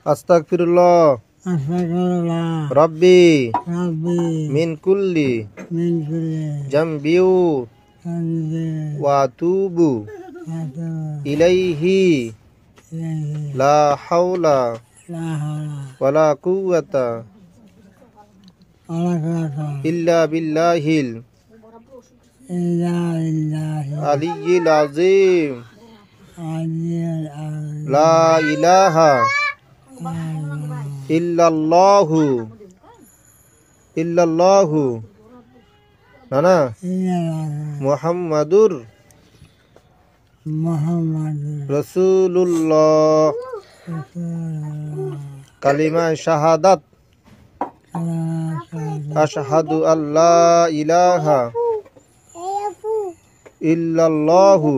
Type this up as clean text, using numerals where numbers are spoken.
আস্তাগফিরুল্লাহ রাব্বি মিন কুল্লি জামবিউ ওয়া আতুবু ইলাইহি লা হাওলা ওয়ালা কুওয়াতা ইল্লা বিল্লাহিল আলিয়্যিল আযীম লা ইলাহা ইল্লাল্লাহু নানা মুহাম্মাদুর রাসূলুল্লাহ কালিমা শাহাদাত আশহাদু আল্লা ইলাহা ইল্লাল্লাহু